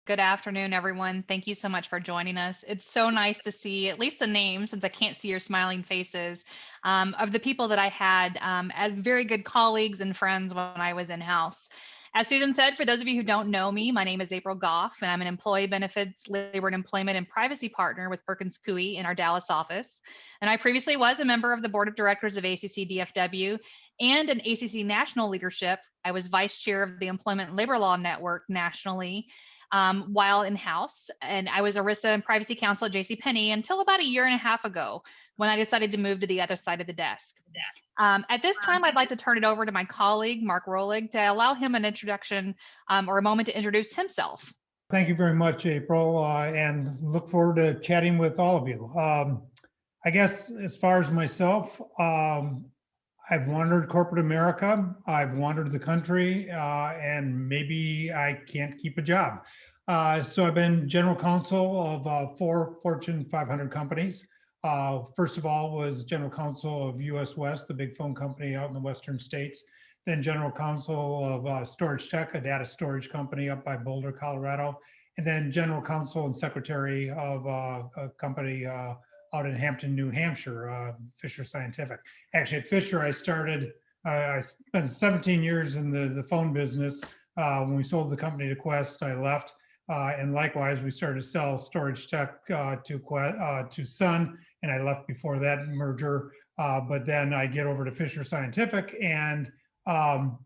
Good afternoon, everyone. Thank you so much for joining us. It's so nice to see at least the names, since I can't see your smiling faces, of the people that I had as very good colleagues and friends when I was in house. As Susan said, for those of you who don't know me, my name is April Gough, and I'm an employee benefits, labor and employment and privacy partner with Perkins Coie in our Dallas office. And I previously was a member of the board of directors of ACC DFW and an ACC national leadership. I was vice chair of the Employment and Labor Law Network nationally while in house. And I was ERISA and privacy counsel at JCPenney until about a year and a half ago when I decided to move to the other side of the desk. At this time, I'd like to turn it over to my colleague, Mark Rolig, to allow him an introduction or a moment to introduce himself. Thank you very much, April, and look forward to chatting with all of you. I guess as far as myself, I've wandered corporate America, I've wandered the country, and maybe I can't keep a job. So I've been general counsel of 4 Fortune 500 companies. First of all was general counsel of US West, the big phone company out in the western states. Then general counsel of Storage Tech, a data storage company up by Boulder, Colorado. And then general counsel and secretary of a company out in Hampton, New Hampshire, Fisher Scientific. Actually, at Fisher, I spent 17 years in the phone business. When we sold the company to Quest, I left. And likewise, we started to sell Storage Tech to Sun, and I left before that merger. But then I get over to Fisher Scientific and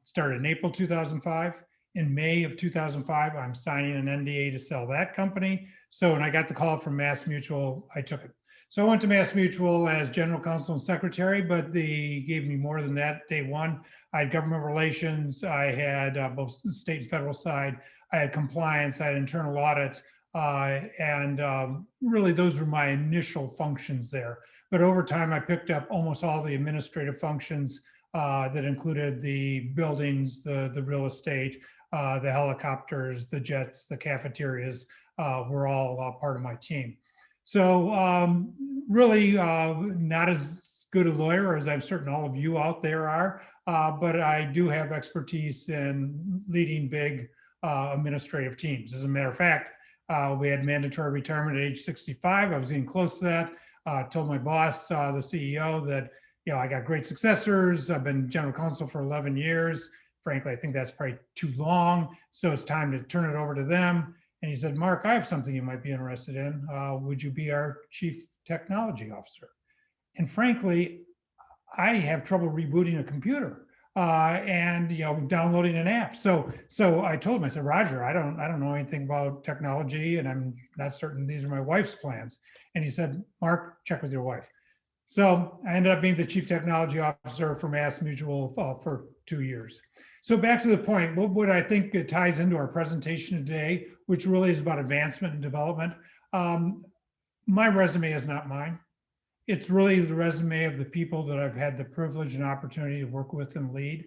started in April 2005. In May of 2005, I'm signing an NDA to sell that company. So when I got the call from MassMutual, I took it. So I went to MassMutual as general counsel and secretary, but they gave me more than that day one. I had government relations, I had both state and federal side, I had compliance, I had internal audit, and really those were my initial functions there. But over time, I picked up almost all the administrative functions that included the buildings, the real estate, the helicopters, the jets, the cafeterias were all part of my team. So really not as good a lawyer as I'm certain all of you out there are, but I do have expertise in leading big administrative teams. As a matter of fact, we had mandatory retirement at age 65. I was getting close to that. Told my boss, the CEO, that I got great successors. I've been general counsel for 11 years. Frankly, I think that's probably too long. So it's time to turn it over to them. And he said, Mark, I have something you might be interested in. Would you be our chief technology officer? And frankly, I have trouble rebooting a computer and downloading an app. So I told him, I said, Roger, I don't know anything about technology, and I'm not certain these are my wife's plans. And he said, Mark, check with your wife. So I ended up being the chief technology officer for MassMutual for 2 years. So back to the point, what I think it ties into our presentation today, which really is about advancement and development. My resume is not mine. It's really the resume of the people that I've had the privilege and opportunity to work with and lead.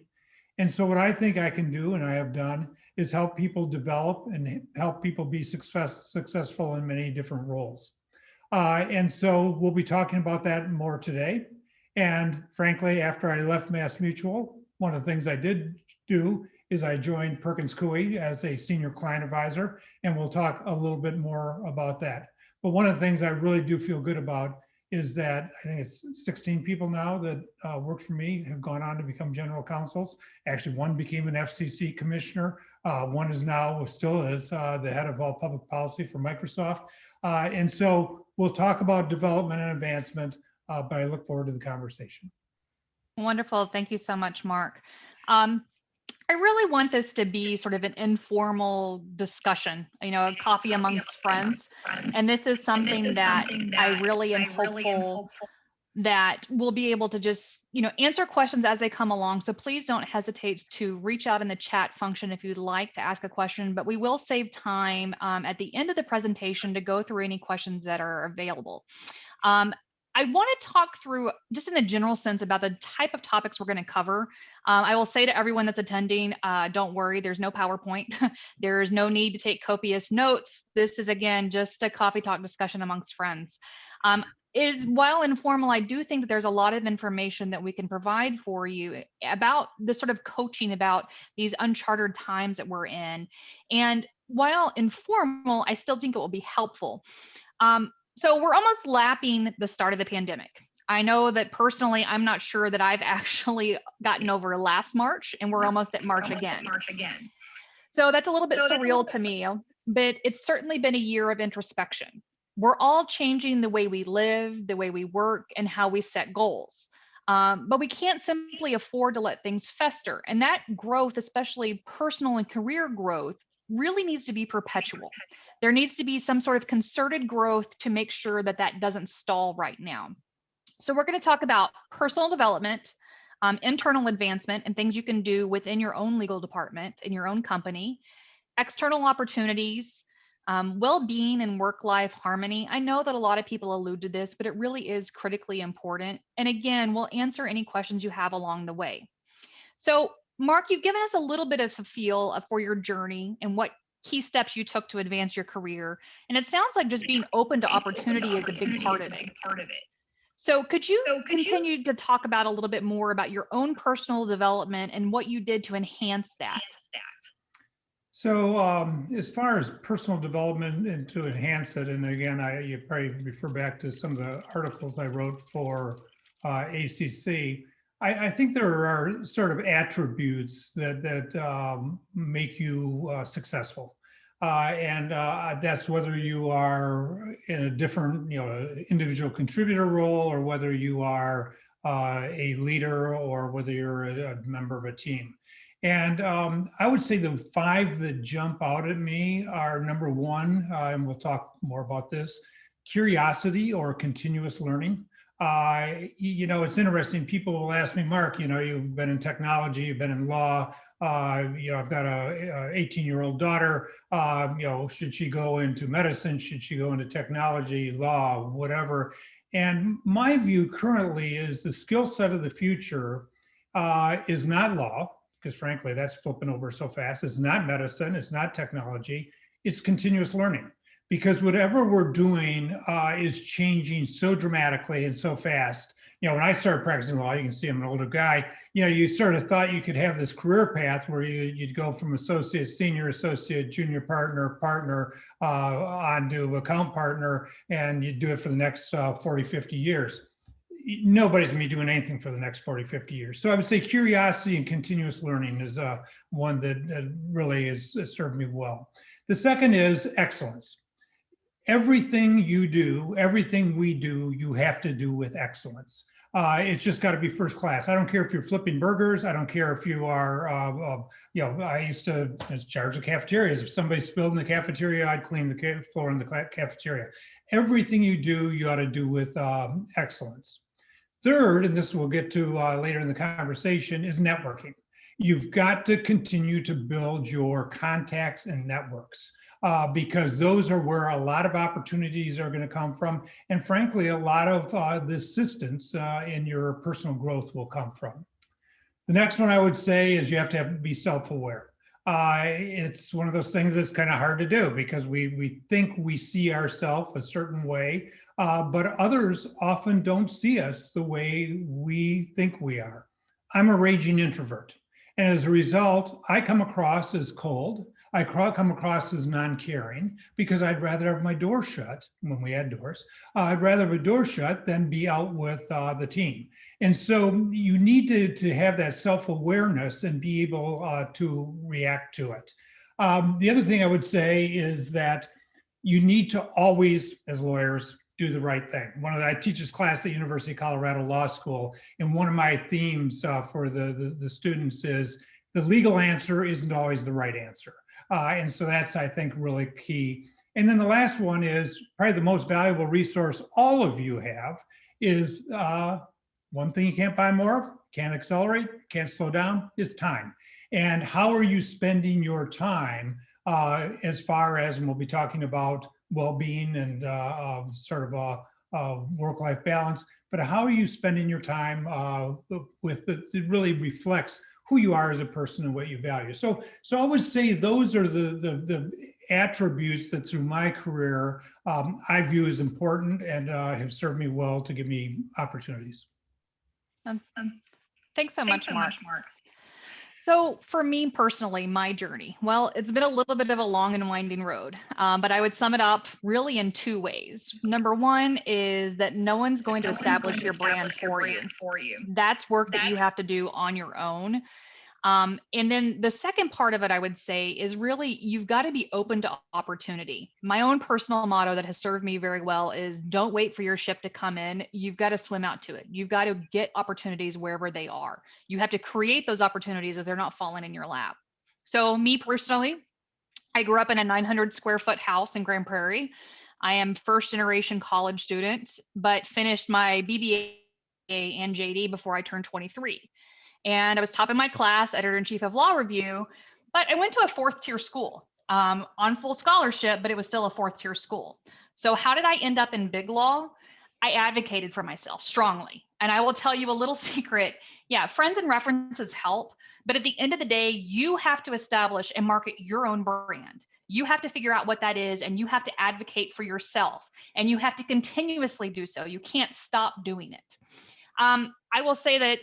And so what I think I can do, and I have done, is help people develop and help people be successful in many different roles. And so we'll be talking about that more today. And frankly, after I left MassMutual, one of the things I did do is I joined Perkins Coie as a senior client advisor, and we'll talk a little bit more about that. But one of the things I really do feel good about is that I think it's 16 people now that work for me have gone on to become general counsels. Actually, one became an FCC commissioner. One is now, still is, the head of all public policy for Microsoft. And so we'll talk about development and advancement, but I look forward to the conversation. Wonderful. Thank you so much, Mark. I really want this to be sort of an informal discussion, a coffee amongst friends. And this is something that I really am hopeful that we'll be able to just, answer questions as they come along. So please don't hesitate to reach out in the chat function if you'd like to ask a question, but we will save time at the end of the presentation to go through any questions that are available. I want to talk through just in a general sense about the type of topics we're going to cover. I will say to everyone that's attending, don't worry, there's no PowerPoint. There's no need to take copious notes. This is, again, just a coffee talk discussion amongst friends. is while informal, I do think that there's a lot of information that we can provide for you about the sort of coaching about these uncharted times that we're in. And while informal, I still think it will be helpful. So we're almost lapping the start of the pandemic. I know that personally, I'm not sure that I've actually gotten over last March, and we're almost at March again. So that's a little bit surreal to me, but it's certainly been a year of introspection. We're all changing the way we live, the way we work, and how we set goals. But we can't simply afford to let things fester. And that growth, especially personal and career growth, really needs to be perpetual. There needs to be some sort of concerted growth to make sure that that doesn't stall right now. So, we're going to talk about personal development, internal advancement, and things you can do within your own legal department, in your own company, external opportunities, well being, and work life harmony. I know that a lot of people allude to this, but it really is critically important. And again, we'll answer any questions you have along the way. So, Mark, you've given us a little bit of a feel for your journey and what key steps you took to advance your career. And it sounds like just being open to opportunity is a big part of it. So, could you continue to talk about a little bit more about your own personal development and what you did to enhance that? So as far as personal development and to enhance it, and again, you probably refer back to some of the articles I wrote for ACC. I think there are sort of attributes that make you successful. And that's whether you are in a different, individual contributor role, or whether you are a leader, or whether you're a member of a team. And I would say the 5 that jump out at me are: number 1, and we'll talk more about this, curiosity or continuous learning. It's interesting. People will ask me, Mark, you've been in technology, you've been in law. I've got a 18-year-old daughter. Should she go into medicine? Should she go into technology, law, whatever? And my view currently is the skill set of the future is not law, because frankly, that's flipping over so fast. It's not medicine, it's not technology, it's continuous learning. Because whatever we're doing is changing so dramatically and so fast. When I started practicing law, you can see I'm an older guy, you sort of thought you could have this career path where you'd go from associate, senior associate, junior partner, on to account partner, and you'd do it for the next 40, 50 years. Nobody's going to be doing anything for the next 40, 50 years. So I would say curiosity and continuous learning is one that really has served me well. The second is excellence. Everything you do, everything we do, you have to do with excellence. It's just got to be first class. I don't care if you're flipping burgers. I don't care if you are, I used to charge the cafeterias. If somebody spilled in the cafeteria, I'd clean the floor in the cafeteria. Everything you do, you ought to do with excellence. Third, and this we'll get to later in the conversation, is networking. You've got to continue to build your contacts and networks because those are where a lot of opportunities are going to come from. And frankly, a lot of the assistance in your personal growth will come from. The next one I would say is you have to be self-aware. It's one of those things that's kind of hard to do because we think we see ourselves a certain way, but others often don't see us the way we think we are. I'm a raging introvert. And as a result, I come across as cold. I come across as non-caring because I'd rather have my door shut when we had doors. I'd rather have a door shut than be out with the team. And so you need to have that self-awareness and be able to react to it. The other thing I would say is that you need to always, as lawyers, do the right thing. I teach this class at University of Colorado Law School, and one of my themes for the students is the legal answer isn't always the right answer. And so that's, I think, really key. And then the last one is probably the most valuable resource all of you have is one thing you can't buy more of, can't accelerate, can't slow down, is time. And how are you spending your time as far as, and we'll be talking about well-being and sort of a work-life balance, but how are you spending your time it really reflects who you are as a person and what you value. So I would say those are the attributes that through my career I view as important and have served me well to give me opportunities. And Um, thanks so Thanks much, so Mark. much, Mark. So, for me personally, my journey, well, it's been a little bit of a long and winding road, but I would sum it up really in two ways. Number one is that no one's going to No one's going establish to your brand establish your for you. brand for you. That's work that you That's have to do on your own. And then the second part of it, I would say, is really you've got to be open to opportunity. My own personal motto that has served me very well is don't wait for your ship to come in. You've got to swim out to it. You've got to get opportunities wherever they are. You have to create those opportunities if they're not falling in your lap. So, me personally, I grew up in a 900 square foot house in Grand Prairie. I am first generation college student, but finished my BBA and JD before I turned 23. And I was top of my class, editor in chief of Law Review, but I went to a fourth tier school on full scholarship, but it was still a fourth tier school. So, how did I end up in big law? I advocated for myself strongly. And I will tell you a little secret. Yeah, friends and references help. But at the end of the day, you have to establish and market your own brand. You have to figure out what that is and you have to advocate for yourself. And you have to continuously do so. You can't stop doing it. I will say that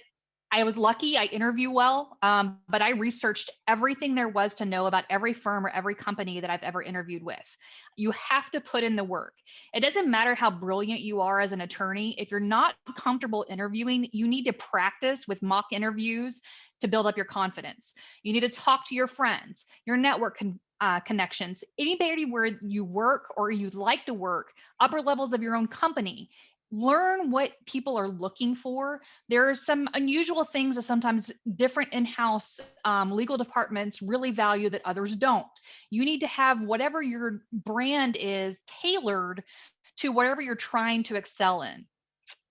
I was lucky. I interview well, but I researched everything there was to know about every firm or every company that I've ever interviewed with. You have to put in the work. It doesn't matter how brilliant you are as an attorney. If you're not comfortable interviewing, you need to practice with mock interviews to build up your confidence. You need to talk to your friends, your network connections, anybody where you work or you'd like to work, upper levels of your own company. Learn what people are looking for. There are some unusual things that sometimes different in-house legal departments really value that others don't. You need to have whatever your brand is tailored to whatever you're trying to excel in.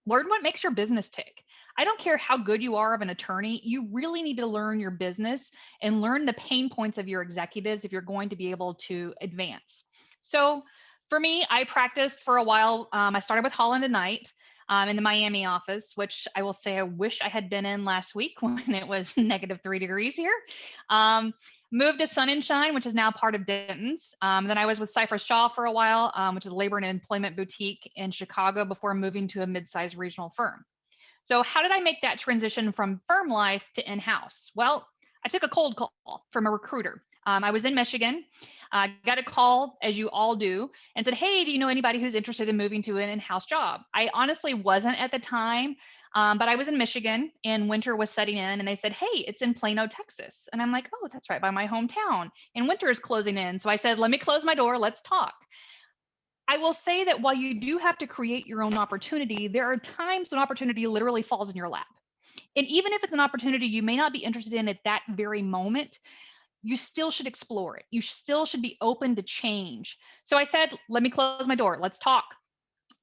Learn what makes your business tick. I don't care how good you are of an attorney, you really need to learn your business and learn the pain points of your executives if you're going to be able to advance. So, for me, I practiced for a while. I started with Holland and Knight in the Miami office, which I will say I wish I had been in last week when it was -3 degrees here. Um, Moved to Sun and Shine, which is now part of Denton's. Then I was with Cypher Shaw for a while, which is a labor and employment boutique in Chicago before moving to a mid-sized regional firm. So how did I make that transition from firm life to in-house? Well, I took a cold call from a recruiter. I was in Michigan, got a call, as you all do, and said, hey, do you know anybody who's interested in moving to an in-house job? I honestly wasn't at the time, but I was in Michigan and winter was setting in and they said, hey, it's in Plano, Texas. And I'm like, oh, that's right by my hometown. And winter is closing in. So I said, let me close my door. Let's talk. I will say that while you do have to create your own opportunity, there are times when opportunity literally falls in your lap. And even if it's an opportunity you may not be interested in at that very moment, you still should explore it. You still should be open to change. So I said, let me close my door. Let's talk.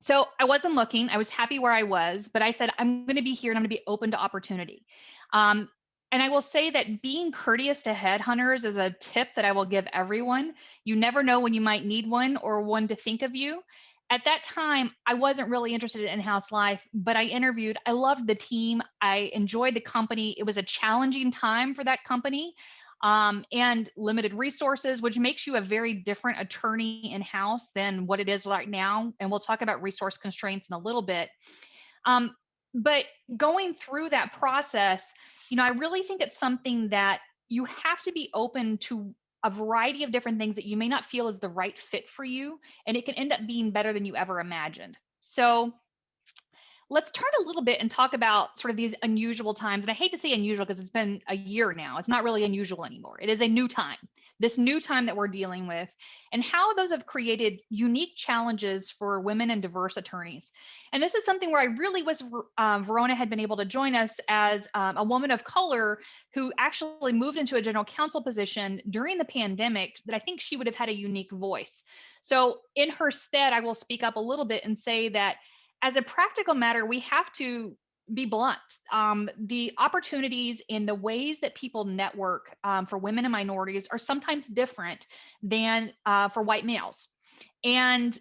So I wasn't looking. I was happy where I was, but I said, I'm going to be here and I'm going to be open to opportunity. Um, and I will say that being courteous to headhunters is a tip that I will give everyone. You never know when you might need one or one to think of you. At that time, I wasn't really interested in in-house life, but I interviewed. I loved the team. I enjoyed the company. It was a challenging time for that company and limited resources, which makes you a very different attorney in-house than what it is right now. And we'll talk about resource constraints in a little bit. But going through that process, I really think it's something that you have to be open to a variety of different things that you may not feel is the right fit for you, and it can end up being better than you ever imagined. So let's turn a little bit and talk about sort of these unusual times. And I hate to say unusual because it's been a year now. It's not really unusual anymore. It is a new time, this new time that we're dealing with, and how those have created unique challenges for women and diverse attorneys. And this is something where I really wish Verona had been able to join us as a woman of color who actually moved into a general counsel position during the pandemic, that I think she would have had a unique voice. So in her stead, I will speak up a little bit and say that as a practical matter, we have to be blunt. The opportunities in the ways that people network for women and minorities are sometimes different than for white males. And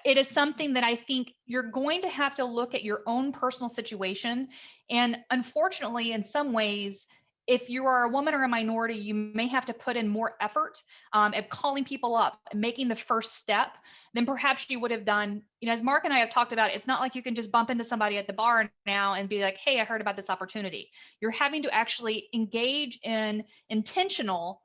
it is something that I think you're going to have to look at your own personal situation. And unfortunately, in some ways, if you are a woman or a minority, you may have to put in more effort at calling people up and making the first step than perhaps you would have done. As Mark and I have talked about, it's not like you can just bump into somebody at the bar now and be like, hey, I heard about this opportunity. You're having to actually engage in intentional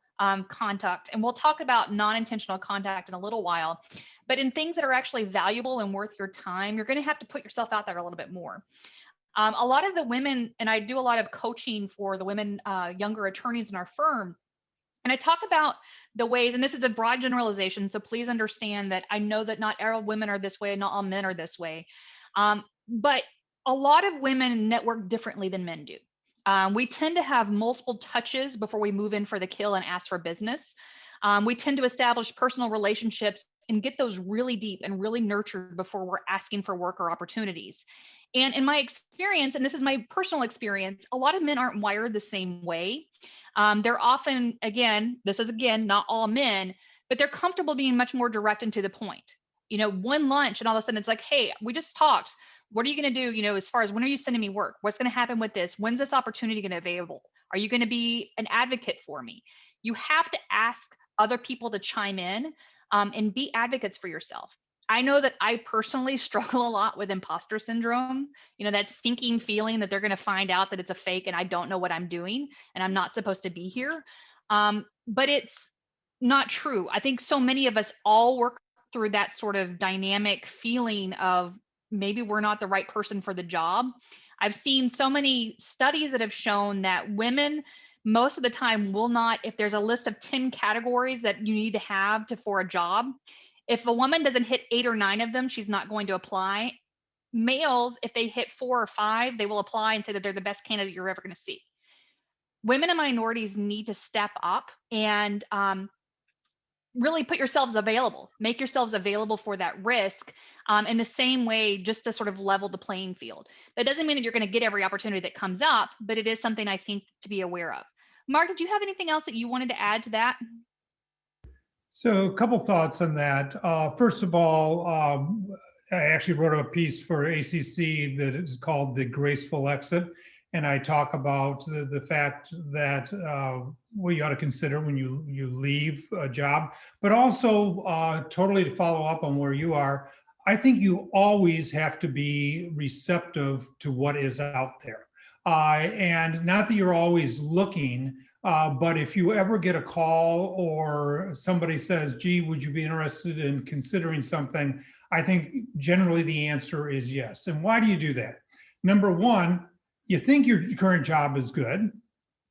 contact. And we'll talk about non-intentional contact in a little while. But in things that are actually valuable and worth your time, you're going to have to put yourself out there a little bit more. A lot of the women, and I do a lot of coaching for the women, younger attorneys in our firm. And I talk about the ways, and this is a broad generalization, so please understand that I know that not all women are this way, and not all men are this way. But a lot of women network differently than men do. We tend to have multiple touches before we move in for the kill and ask for business. We tend to establish personal relationships and get those really deep and really nurtured before we're asking for work or opportunities. And in my experience, and this is my personal experience, a lot of men aren't wired the same way. They're often, this is not all men, but they're comfortable being much more direct and to the point. One lunch and all of a sudden it's like, hey, we just talked. What are you going to do? As far as when are you sending me work? What's going to happen with this? When's this opportunity going to be available? Are you going to be an advocate for me? You have to ask other people to chime in and be advocates for yourself. I know that I personally struggle a lot with imposter syndrome, that sinking feeling that they're going to find out that it's a fake and I don't know what I'm doing and I'm not supposed to be here. But it's not true. I think so many of us all work through that sort of dynamic feeling of maybe we're not the right person for the job. I've seen so many studies that have shown that women most of the time will not, if there's a list of 10 categories that you need to have for a job, if a woman doesn't hit 8 or 9 of them, she's not going to apply. Males, if they hit 4 or 5, they will apply and say that they're the best candidate you're ever going to see. Women and minorities need to step up and really put yourselves available, make yourselves available for that risk in the same way, just to sort of level the playing field. That doesn't mean that you're going to get every opportunity that comes up, but it is something I think to be aware of. Mark, did you have anything else that you wanted to add to that? So a couple thoughts on that. First of all, I actually wrote a piece for ACC that is called The Graceful Exit. And I talk about the fact that what you ought to consider when you leave a job, but also totally to follow up on where you are, I think you always have to be receptive to what is out there. And not that you're always looking, but if you ever get a call or somebody says, gee, would you be interested in considering something? I think generally the answer is yes. And why do you do that? Number one, you think your current job is good,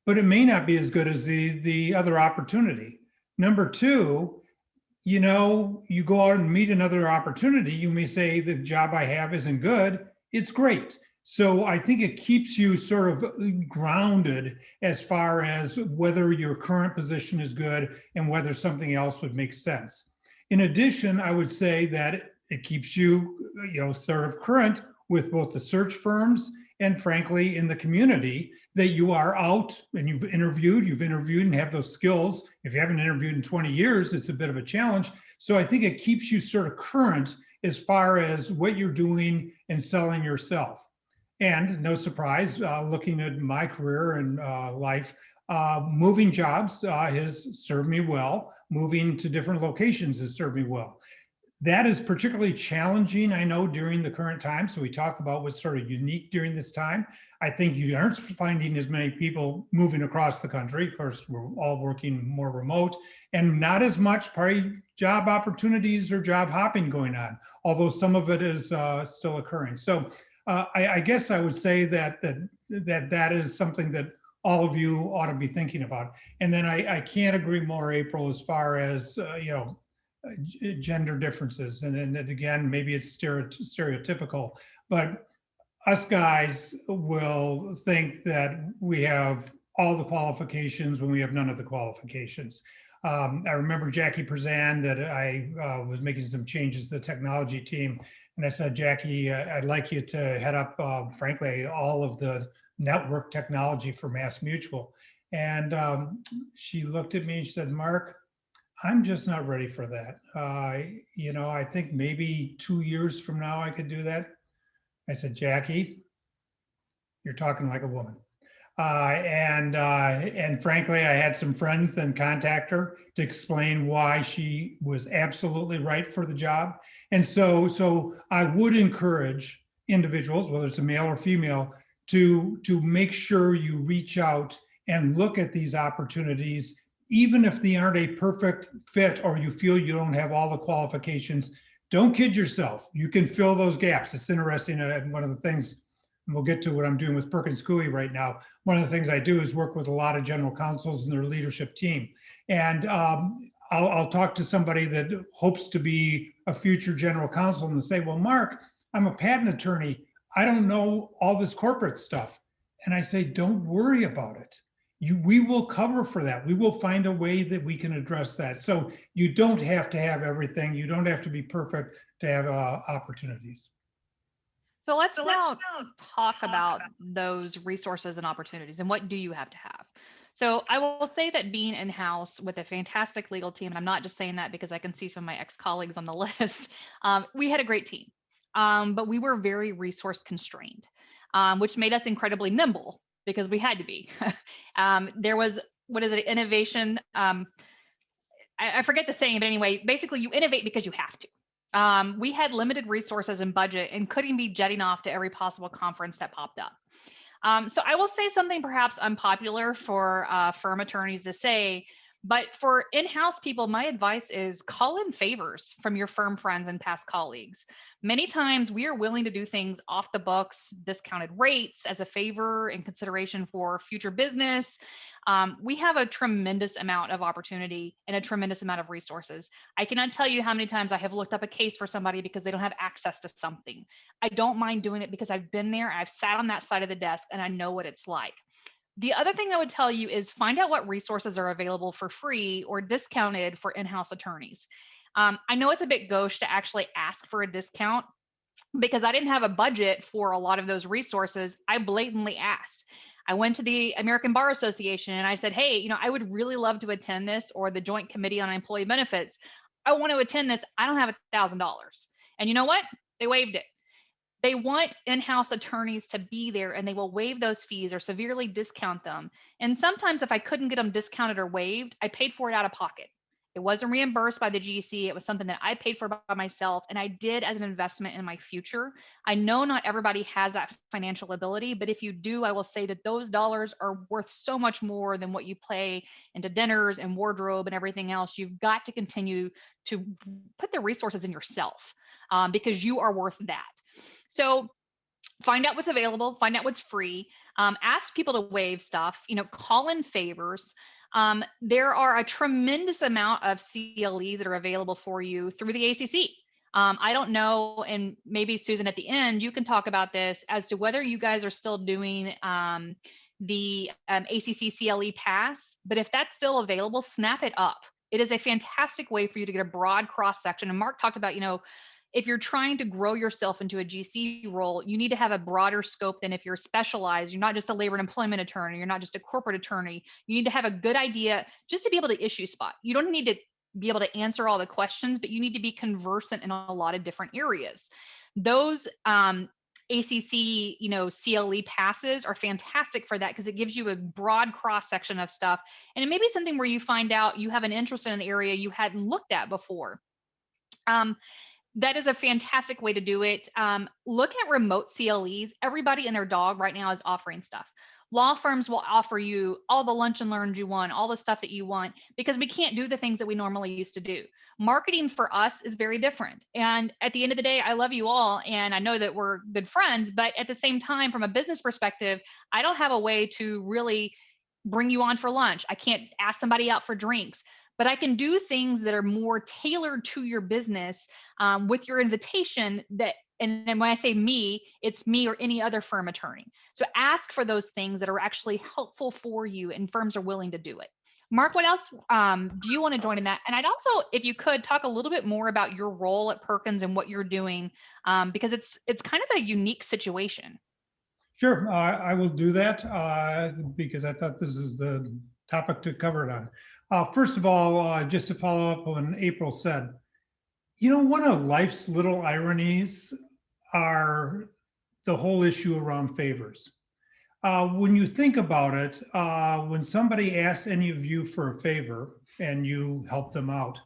but it may not be as good as the other opportunity. Number two, you go out and meet another opportunity. You may say the job I have isn't good. It's great. So I think it keeps you sort of grounded as far as whether your current position is good and whether something else would make sense. In addition, I would say that it keeps you, sort of current with both the search firms and frankly, in the community, that you are out and you've interviewed and have those skills. If you haven't interviewed in 20 years, it's a bit of a challenge. So I think it keeps you sort of current as far as what you're doing and selling yourself. And no surprise, looking at my career and life, moving jobs has served me well. Moving to different locations has served me well. That is particularly challenging, I know, during the current time. So we talk about what's sort of unique during this time. I think you aren't finding as many people moving across the country. Of course, we're all working more remote and not as much probably job opportunities or job hopping going on, although some of it is still occurring. So I guess I would say that is something that all of you ought to be thinking about. And then I can't agree more, April, as far as, gender differences. And again, maybe it's stereotypical, but us guys will think that we have all the qualifications when we have none of the qualifications. I remember Jackie Prezan that I was making some changes to the technology team. And I said, Jackie, I'd like you to head up, frankly, all of the network technology for Mass Mutual. And she looked at me and she said, Mark, I'm just not ready for that. I think maybe 2 years from now I could do that. I said, Jackie, you're talking like a woman. And frankly, I had some friends then contact her to explain why she was absolutely right for the job. And so I would encourage individuals, whether it's a male or female, to make sure you reach out and look at these opportunities, even if they aren't a perfect fit or you feel you don't have all the qualifications. Don't kid yourself. You can fill those gaps. It's interesting. And one of the things, and we'll get to what I'm doing with Perkins Coie right now. One of the things I do is work with a lot of general counsels and their leadership team. And I'll talk to somebody that hopes to be a future general counsel and say, well, Mark, I'm a patent attorney. I don't know all this corporate stuff. And I say, don't worry about it. We will cover for that. We will find a way that we can address that. So you don't have to have everything. You don't have to be perfect to have opportunities. So let's now talk about those resources and opportunities and what do you have to have. So I will say that being in-house with a fantastic legal team, and I'm not just saying that because I can see some of my ex-colleagues on the list, we had a great team, but we were very resource constrained, which made us incredibly nimble because we had to be. There was, what is it, innovation? I forget the saying, but anyway, basically you innovate because you have to. We had limited resources and budget and couldn't be jetting off to every possible conference that popped up. So I will say something perhaps unpopular for firm attorneys to say, but for in-house people, my advice is call in favors from your firm friends and past colleagues. Many times we are willing to do things off the books, discounted rates as a favor in consideration for future business. We have a tremendous amount of opportunity and a tremendous amount of resources. I cannot tell you how many times I have looked up a case for somebody because they don't have access to something. I don't mind doing it because I've been there, I've sat on that side of the desk, and I know what it's like. The other thing I would tell you is find out what resources are available for free or discounted for in-house attorneys. I know it's a bit gauche to actually ask for a discount because I didn't have a budget for a lot of those resources. I blatantly asked. I went to the American Bar Association and I said, hey, I would really love to attend this, or the Joint Committee on Employee Benefits. I want to attend this. I don't have $1,000. And you know what? They waived it. They want in-house attorneys to be there and they will waive those fees or severely discount them. And sometimes if I couldn't get them discounted or waived, I paid for it out of pocket. It wasn't reimbursed by the GC. It was something that I paid for by myself and I did as an investment in my future. I know not everybody has that financial ability, but if you do, I will say that those dollars are worth so much more than what you pay into dinners and wardrobe and everything else. You've got to continue to put the resources in yourself because you are worth that. So find out what's available, find out what's free, ask people to waive stuff, call in favors. There are a tremendous amount of CLEs that are available for you through the ACC. I don't know, and maybe Susan at the end, you can talk about this as to whether you guys are still doing the ACC CLE pass, but if that's still available, snap it up. It is a fantastic way for you to get a broad cross section. And Mark talked about, if you're trying to grow yourself into a GC role, you need to have a broader scope than if you're specialized. You're not just a labor and employment attorney. You're not just a corporate attorney. You need to have a good idea just to be able to issue spot. You don't need to be able to answer all the questions, but you need to be conversant in a lot of different areas. Those ACC, CLE passes are fantastic for that because it gives you a broad cross section of stuff. And it may be something where you find out you have an interest in an area you hadn't looked at before. That is a fantastic way to do it. Look at remote CLEs. Everybody and their dog right now is offering stuff. Law firms will offer you all the lunch and learns you want, all the stuff that you want, because we can't do the things that we normally used to do. Marketing for us is very different. And at the end of the day, I love you all. And I know that we're good friends, but at the same time, from a business perspective, I don't have a way to really bring you on for lunch. I can't ask somebody out for drinks. But I can do things that are more tailored to your business with your invitation and then when I say me, it's me or any other firm attorney. So ask for those things that are actually helpful for you and firms are willing to do it. Mark, what else do you want to join in that? And I'd also, if you could, talk a little bit more about your role at Perkins and what you're doing, because it's kind of a unique situation. Sure, I will do that because I thought this is the topic to cover it on. First of all, just to follow up on April said, one of life's little ironies are the whole issue around favors. When you think about it, when somebody asks any of you for a favor and you help them out,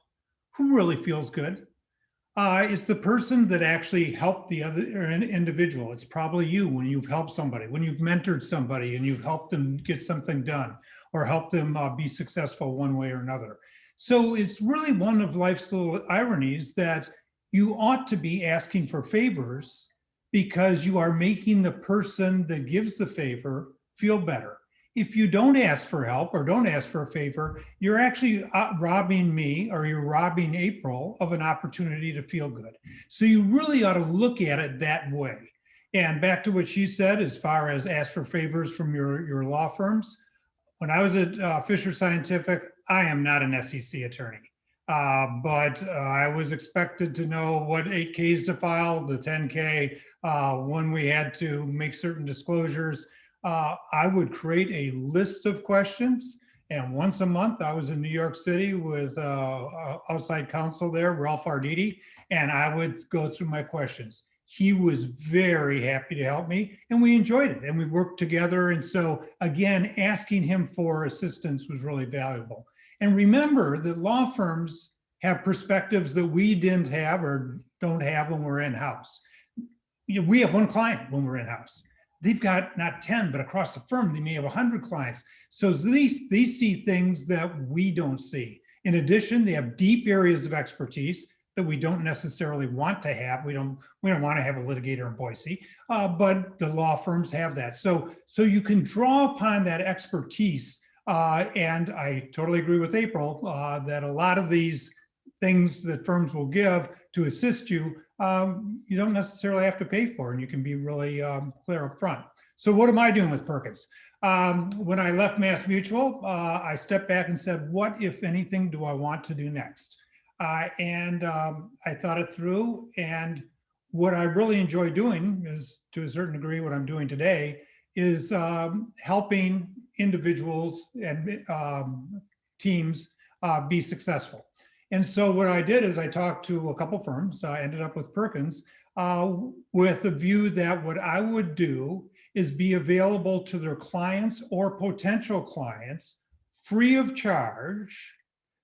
who really feels good? It's the person that actually helped the other individual. It's probably you when you've helped somebody, when you've mentored somebody and you've helped them get something done or helped them be successful one way or another. So it's really one of life's little ironies that you ought to be asking for favors because you are making the person that gives the favor feel better. If you don't ask for help or don't ask for a favor, you're actually robbing me or you're robbing April of an opportunity to feel good. So you really ought to look at it that way. And back to what she said, as far as ask for favors from your law firms, when I was at Fisher Scientific, I am not an SEC attorney. But I was expected to know what 8Ks to file, the 10K, when we had to make certain disclosures. I would create a list of questions. And once a month, I was in New York City with outside counsel there, Ralph Arditi, and I would go through my questions. He was very happy to help me and we enjoyed it and we worked together. And so again, asking him for assistance was really valuable. And remember that law firms have perspectives that we didn't have or don't have when we're in-house. We have one client when we're in-house. They've got not 10, but across the firm, they may have 100 clients. So they see things that we don't see. In addition, they have deep areas of expertise that we don't necessarily want to have. We don't want to have a litigator in Boise, but the law firms have that. So you can draw upon that expertise. And I totally agree with April that a lot of these things that firms will give to assist you, you don't necessarily have to pay for, and you can be really clear up front. So what am I doing with Perkins? When I left Mass Mutual, I stepped back and said, what, if anything, do I want to do next? And I thought it through, and what I really enjoy doing is, to a certain degree, what I'm doing today is helping individuals and teams be successful. And so what I did is I talked to a couple firms. I ended up with Perkins with a view that what I would do is be available to their clients or potential clients free of charge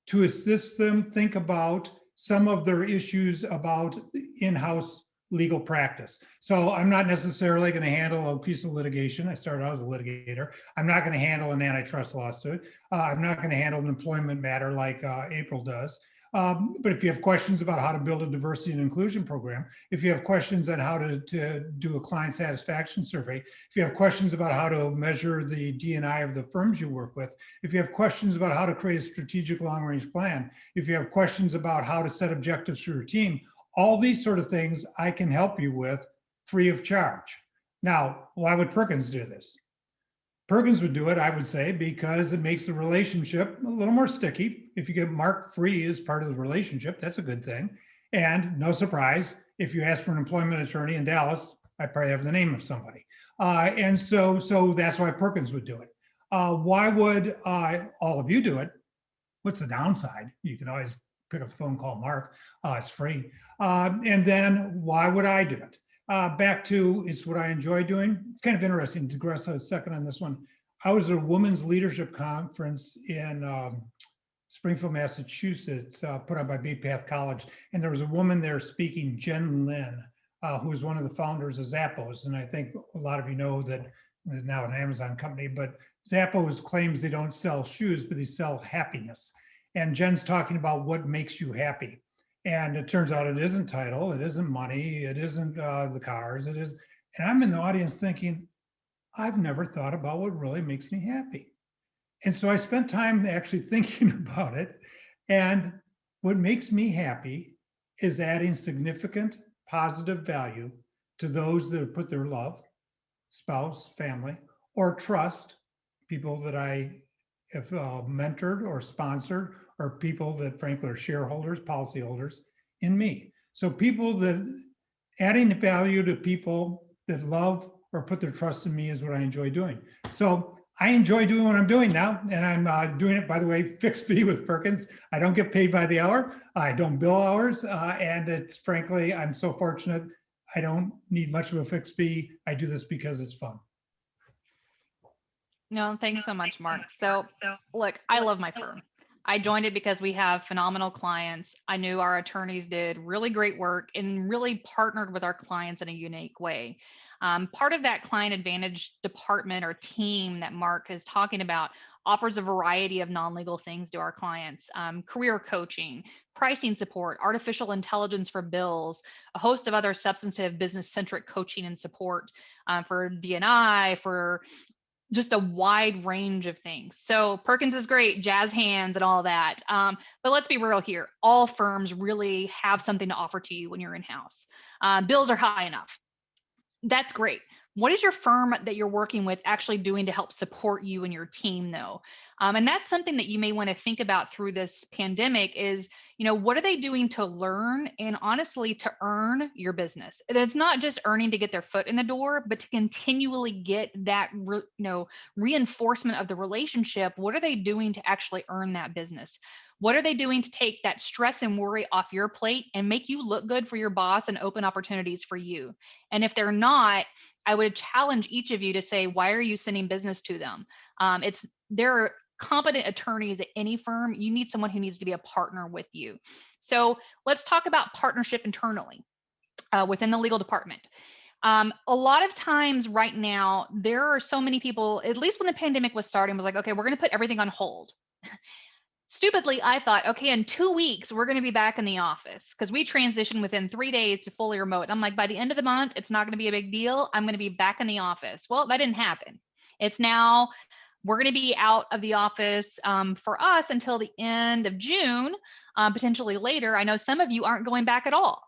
to assist them think about some of their issues about in-house legal practice. So I'm not necessarily going to handle a piece of litigation. I started out as a litigator. I'm not going to handle an antitrust lawsuit. I'm not going to handle an employment matter like April does. But if you have questions about how to build a diversity and inclusion program, if you have questions on how to do a client satisfaction survey, if you have questions about how to measure the D&I of the firms you work with, if you have questions about how to create a strategic long-range plan, if you have questions about how to set objectives for your team, all these sort of things I can help you with free of charge. Now, why would Perkins do this? Perkins would do it, I would say, because it makes the relationship a little more sticky. If you get marked free as part of the relationship, that's a good thing. And no surprise, if you ask for an employment attorney in Dallas, I probably have the name of somebody. And so that's why Perkins would do it. Why would all of you do it? What's the downside? You can always pick up a phone, call Mark. It's free. And then why would I do it? Back to it's what I enjoy doing. It's kind of interesting to digress a second on this one. I was at a women's leadership conference in Springfield, Massachusetts, put on by Bay Path College. And there was a woman there speaking, Jen Lin, who was one of the founders of Zappos. And I think a lot of you know that there's now an Amazon company, but Zappos claims they don't sell shoes, but they sell happiness. And Jen's talking about what makes you happy. And it turns out it isn't title, it isn't money, it isn't the cars, it is. And I'm in the audience thinking, I've never thought about what really makes me happy. And so I spent time actually thinking about it. And what makes me happy is adding significant positive value to those that have put their love, spouse, family, or trust, people that I have mentored or sponsored, or people that frankly are shareholders, policyholders in me. So people that adding value to people that love or put their trust in me is what I enjoy doing. So I enjoy doing what I'm doing now, and I'm doing it, by the way, fixed fee with Perkins. I don't get paid by the hour. I don't bill hours, and it's frankly, I'm so fortunate. I don't need much of a fixed fee. I do this because it's fun. No, thanks so much, Mark. So, look, I love my firm. I joined it because we have phenomenal clients. I knew our attorneys did really great work and really partnered with our clients in a unique way. Part of that client advantage department or team that Mark is talking about offers a variety of non legal things to our clients: career coaching, pricing support, artificial intelligence for bills, a host of other substantive business centric coaching and support for DNI, for just a wide range of things. So Perkins is great, jazz hands and all that. But let's be real here. All firms really have something to offer to you when you're in house. Bills are high enough. That's great. What is your firm that you're working with actually doing to help support you and your team, though? And that's something that you may want to think about through this pandemic is, what are they doing to learn and honestly to earn your business? And it's not just earning to get their foot in the door, but to continually get that, reinforcement of the relationship. What are they doing to actually earn that business? What are they doing to take that stress and worry off your plate and make you look good for your boss and open opportunities for you? And if they're not, I would challenge each of you to say, why are you sending business to them? There are competent attorneys at any firm. You need someone who needs to be a partner with you. So let's talk about partnership internally within the legal department. A lot of times right now, there are so many people, at least when the pandemic was starting, was like, okay, we're going to put everything on hold. Stupidly, I thought, okay, in 2 weeks, we're going to be back in the office because we transitioned within 3 days to fully remote. I'm like, by the end of the month, it's not going to be a big deal. I'm going to be back in the office. Well, that didn't happen. It's now, we're going to be out of the office for us until the end of June, potentially later. I know some of you aren't going back at all.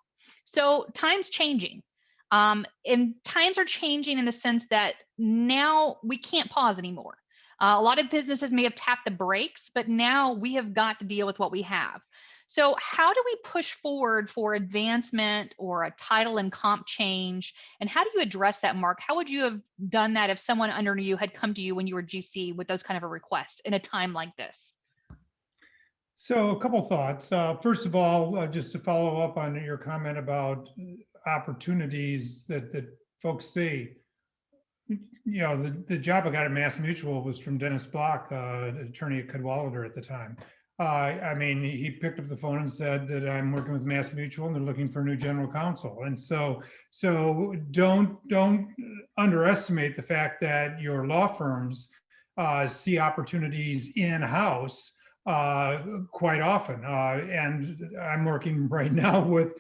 So time's changing. And times are changing in the sense that now we can't pause anymore. A lot of businesses may have tapped the brakes, but now we have got to deal with what we have. So, how do we push forward for advancement or a title and comp change? And how do you address that, Mark? How would you have done that if someone under you had come to you when you were GC with those kind of a request in a time like this? So a couple thoughts. First of all, just to follow up on your comment about opportunities that folks see. The job I got at Mass Mutual was from Dennis Block, attorney at Cadwalader at the time. He picked up the phone and said that I'm working with Mass Mutual and they're looking for a new general counsel. And so don't underestimate the fact that your law firms see opportunities in-house quite often. And I'm working right now with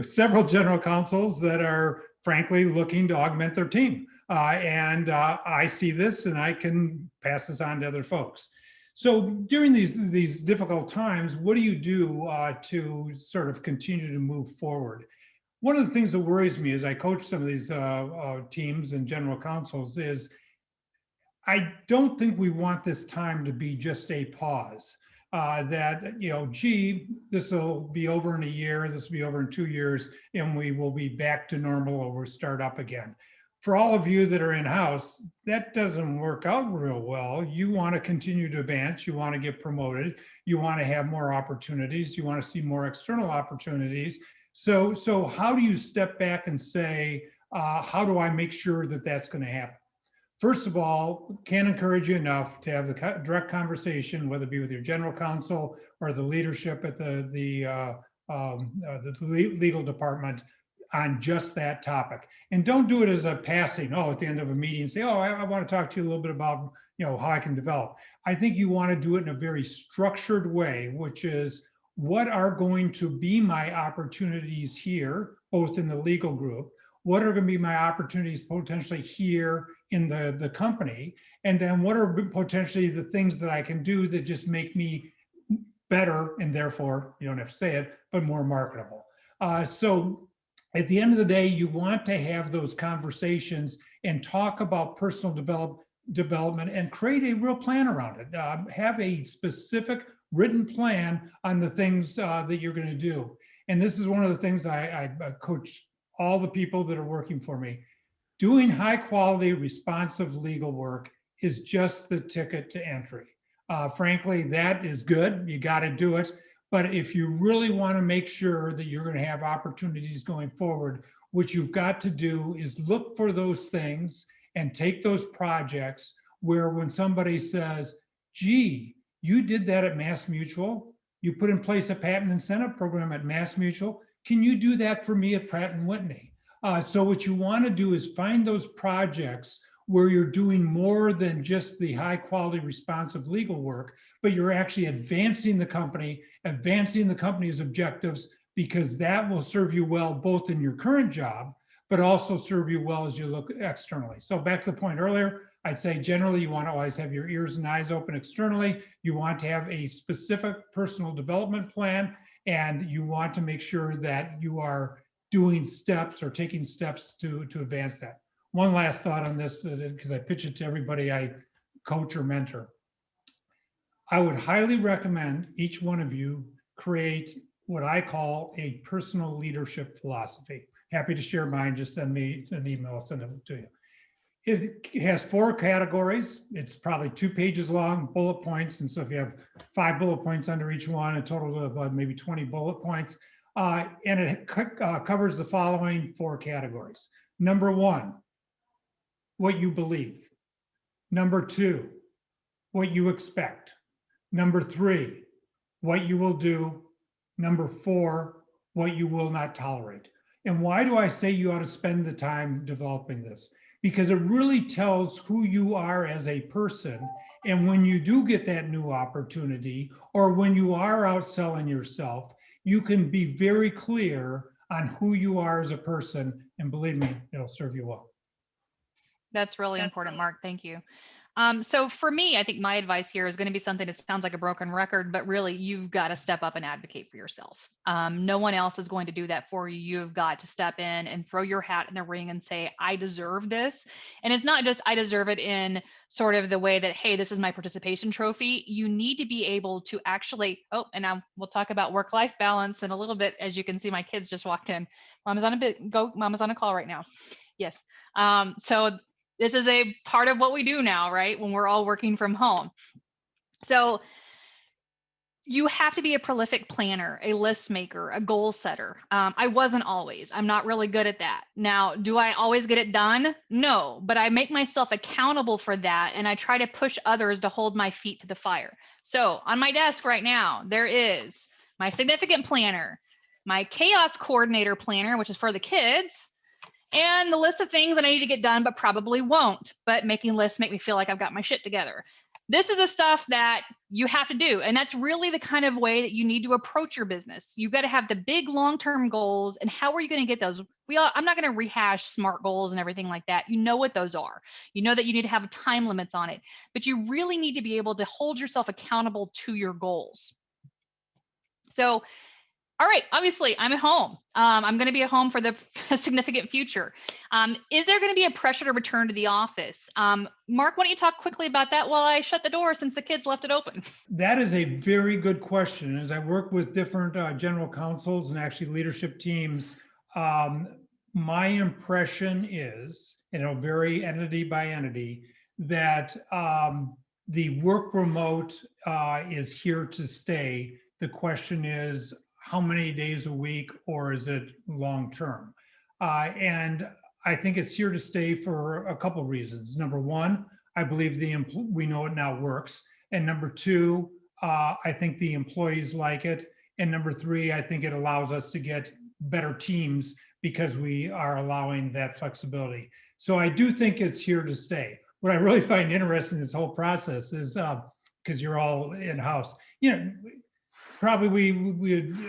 several general counsels that are frankly looking to augment their team. I see this and I can pass this on to other folks. So during these difficult times, what do you do to sort of continue to move forward? One of the things that worries me as I coach some of these teams and general counsels is I don't think we want this time to be just a pause. This will be over in a year, this will be over in 2 years, and we will be back to normal or we'll start up again. For all of you that are in-house, that doesn't work out real well. You want to continue to advance, you want to get promoted, you want to have more opportunities, you want to see more external opportunities. So how do you step back and say, how do I make sure that that's going to happen? First of all, can't encourage you enough to have the direct conversation, whether it be with your general counsel or the leadership at the legal department on just that topic. And don't do it as a passing, at the end of a meeting, say, I want to talk to you a little bit about, how I can develop. I think you want to do it in a very structured way, which is what are going to be my opportunities here, both in the legal group, what are going to be my opportunities potentially here in the company, and then what are potentially the things that I can do that just make me better, and therefore, you don't have to say it, but more marketable. So at the end of the day, you want to have those conversations and talk about personal development and create a real plan around it. Have a specific written plan on the things that you're going to do. And this is one of the things I coach all the people that are working for me. Doing high quality, responsive legal work is just the ticket to entry. Frankly, that is good. You got to do it. But if you really want to make sure that you're going to have opportunities going forward, what you've got to do is look for those things and take those projects where when somebody says, gee, you did that at Mass Mutual, you put in place a patent incentive program at Mass Mutual, can you do that for me at Pratt and Whitney? So what you want to do is find those projects where you're doing more than just the high quality responsive legal work, but you're actually advancing the company's objectives, because that will serve you well both in your current job, but also serve you well as you look externally. So back to the point earlier, I'd say generally you want to always have your ears and eyes open externally. You want to have a specific personal development plan, and you want to make sure that you are doing steps or taking steps to advance that. One last thought on this, because I pitch it to everybody I coach or mentor. I would highly recommend each one of you create what I call a personal leadership philosophy. Happy to share mine. Just send me an email, I'll send it to you. It has 4 categories. It's probably 2 pages long, bullet points. And so if you have 5 bullet points under each one, a total of maybe 20 bullet points. And it covers the following 4 categories. Number 1, what you believe. Number 2, what you expect. Number 3, what you will do. Number 4, what you will not tolerate. And why do I say you ought to spend the time developing this? Because it really tells who you are as a person. And when you do get that new opportunity, or when you are out selling yourself, you can be very clear on who you are as a person. And believe me, it'll serve you well. That's really important, Mark. Thank you. So for me, I think my advice here is going to be something that sounds like a broken record, but really you've got to step up and advocate for yourself. No one else is going to do that for you. You've got to step in and throw your hat in the ring and say, I deserve this. And it's not just I deserve it in sort of the way that, hey, this is my participation trophy. You need to be able to actually, and now we'll talk about work-life balance in a little bit. As you can see, my kids just walked in. Mama's on a call right now. Yes. So this is a part of what we do now, right? When we're all working from home. So you have to be a prolific planner, a list maker, a goal setter. I wasn't always. I'm not really good at that. Now, do I always get it done? No, but I make myself accountable for that, and I try to push others to hold my feet to the fire. So on my desk right now, there is my significant planner, my chaos coordinator planner, which is for the kids, and the list of things that I need to get done, but probably won't. But making lists make me feel like I've got my shit together. This is the stuff that you have to do. And that's really the kind of way that you need to approach your business. You've got to have the big long-term goals. And how are you going to get those? I'm not going to rehash SMART goals and everything like that. You know what those are. You know that you need to have time limits on it. But you really need to be able to hold yourself accountable to your goals. So all right, obviously I'm at home. I'm going to be at home for the significant future. Is there going to be a pressure to return to the office? Mark, why don't you talk quickly about that while I shut the door since the kids left it open? That is a very good question. As I work with different general counsels and actually leadership teams, my impression is, and it'll vary entity by entity, that the work remote is here to stay. The question is, how many days a week, or is it long-term? And I think it's here to stay for a couple of reasons. Number 1, I believe we know it now works. And number 2, I think the employees like it. And number 3, I think it allows us to get better teams because we are allowing that flexibility. So I do think it's here to stay. What I really find interesting in this whole process is, because you're all in-house, probably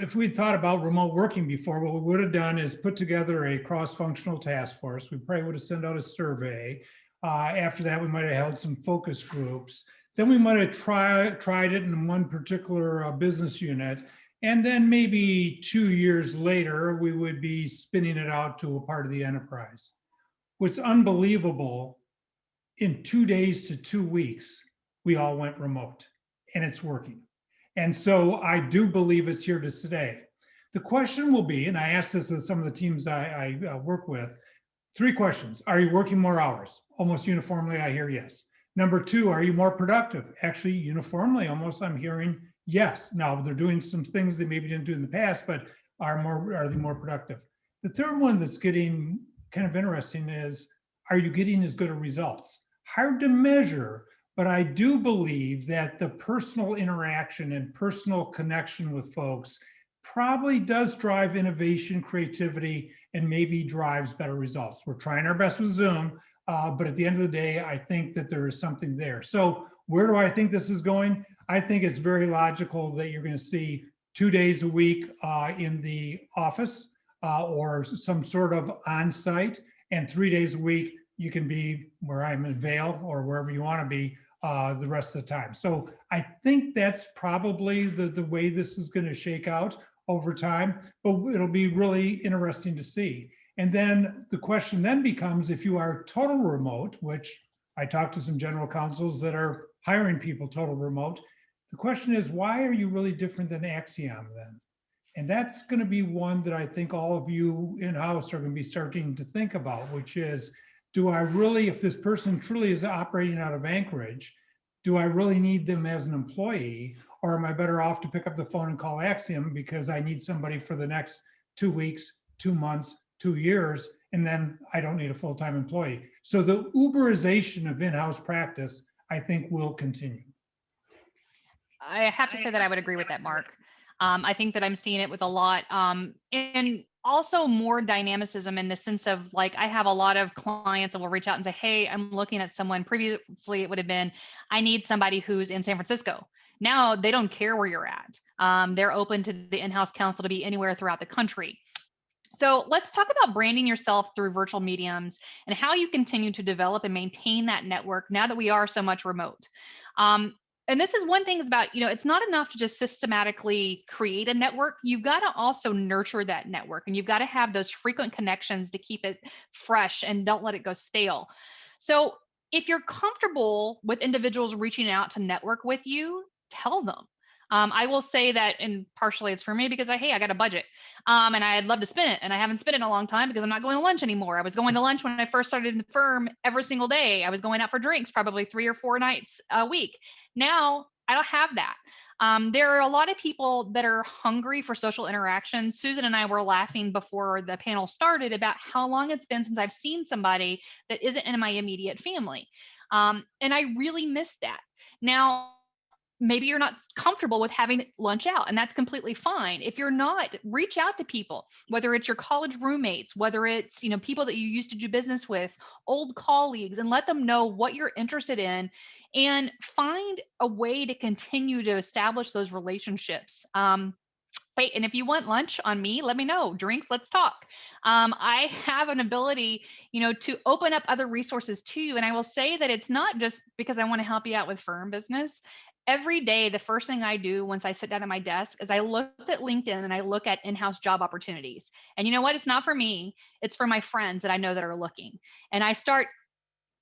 if we thought about remote working before, what we would have done is put together a cross-functional task force. We probably would have sent out a survey. After that, we might have held some focus groups. Then we might have tried it in one particular business unit. And then maybe 2 years later, we would be spinning it out to a part of the enterprise. What's unbelievable, in 2 days to 2 weeks, we all went remote, and it's working. And so I do believe it's here to stay. The question will be, and I asked this of some of the teams I work with, 3 questions. Are you working more hours? Almost uniformly, I hear yes. Number 2, are you more productive? Actually, uniformly, almost I'm hearing yes. Now, they're doing some things they maybe didn't do in the past, but are they more productive? The third one that's getting kind of interesting is, are you getting as good a results? hard to measure, but I do believe that the personal interaction and personal connection with folks probably does drive innovation, creativity, and maybe drives better results. We're trying our best with Zoom, but at the end of the day, I think that there is something there. So where do I think this is going? I think it's very logical that you're going to see 2 days a week in the office or some sort of on-site, and 3 days a week you can be where I'm in Vail or wherever you want to be the rest of the time. So I think that's probably the way this is going to shake out over time, but it'll be really interesting to see. And then the question then becomes, if you are total remote, which I talked to some general counsels that are hiring people total remote, the question is, why are you really different than Axiom then? And that's going to be one that I think all of you in-house are going to be starting to think about, which is, do I really, if this person truly is operating out of Anchorage, do I really need them as an employee? Or am I better off to pick up the phone and call Axiom because I need somebody for the next 2 weeks, 2 months, 2 years, and then I don't need a full-time employee. So the Uberization of in-house practice, I think, will continue. I have to say that I would agree with that, Mark. I think that I'm seeing it with a lot, and also more dynamicism in the sense of, like, I have a lot of clients that will reach out and say, hey, I'm looking at someone. Previously it would have been, I need somebody who's in San Francisco. Now they don't care where you're at. They're open to the in-house counsel to be anywhere throughout the country. So let's talk about branding yourself through virtual mediums and how you continue to develop and maintain that network now that we are so much remote. And this is one thing is about, it's not enough to just systematically create a network. You've got to also nurture that network, and you've got to have those frequent connections to keep it fresh and don't let it go stale. So if you're comfortable with individuals reaching out to network with you, tell them. I will say that, and partially it's for me because I got a budget, and I'd love to spend it, and I haven't spent it in a long time because I'm not going to lunch anymore. I was going to lunch when I first started in the firm every single day. I was going out for drinks probably 3 or 4 nights a week. Now I don't have that. There are a lot of people that are hungry for social interaction. Susan and I were laughing before the panel started about how long it's been since I've seen somebody that isn't in my immediate family. And I really miss that. Now, maybe you're not comfortable with having lunch out, and that's completely fine. If you're not, reach out to people, whether it's your college roommates, whether it's, people that you used to do business with, old colleagues, and let them know what you're interested in, and find a way to continue to establish those relationships. Hey, and if you want lunch on me, let me know. Drinks, let's talk. I have an ability, to open up other resources to you. And I will say that it's not just because I want to help you out with firm business. Every day, the first thing I do once I sit down at my desk is I look at LinkedIn and I look at in-house job opportunities. And you know what? It's not for me. It's for my friends that I know that are looking. And I start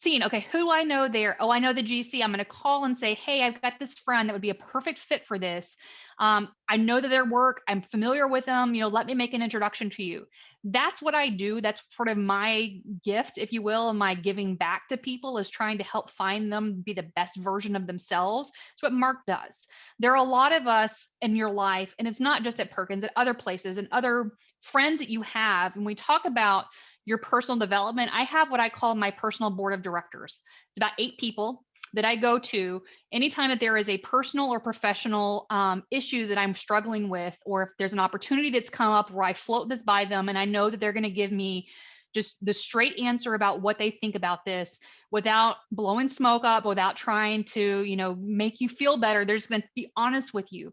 seeing, okay, who do I know there? Oh, I know the GC. I'm going to call and say, hey, I've got this friend that would be a perfect fit for this. I know that their work, I'm familiar with them, let me make an introduction to you. That's what I do. That's sort of my gift, if you will, and my giving back to people is trying to help find them be the best version of themselves. It's what Mark does. There are a lot of us in your life, and it's not just at Perkins, at other places and other friends that you have. And we talk about your personal development. I have what I call my personal board of directors. It's about 8 people that I go to anytime that there is a personal or professional issue that I'm struggling with, or if there's an opportunity that's come up where I float this by them and I know that they're going to give me just the straight answer about what they think about this without blowing smoke up, without trying to, make you feel better. They're just going to be honest with you.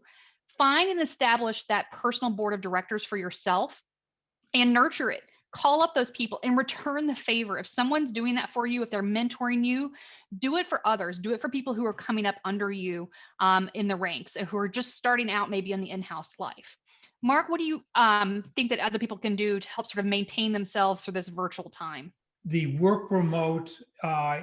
Find and establish that personal board of directors for yourself and nurture it. Call up those people and return the favor. If someone's doing that for you, if they're mentoring you, do it for others. Do it for people who are coming up under you in the ranks and who are just starting out maybe in the in-house life. Mark, what do you think that other people can do to help sort of maintain themselves through this virtual time? The work remote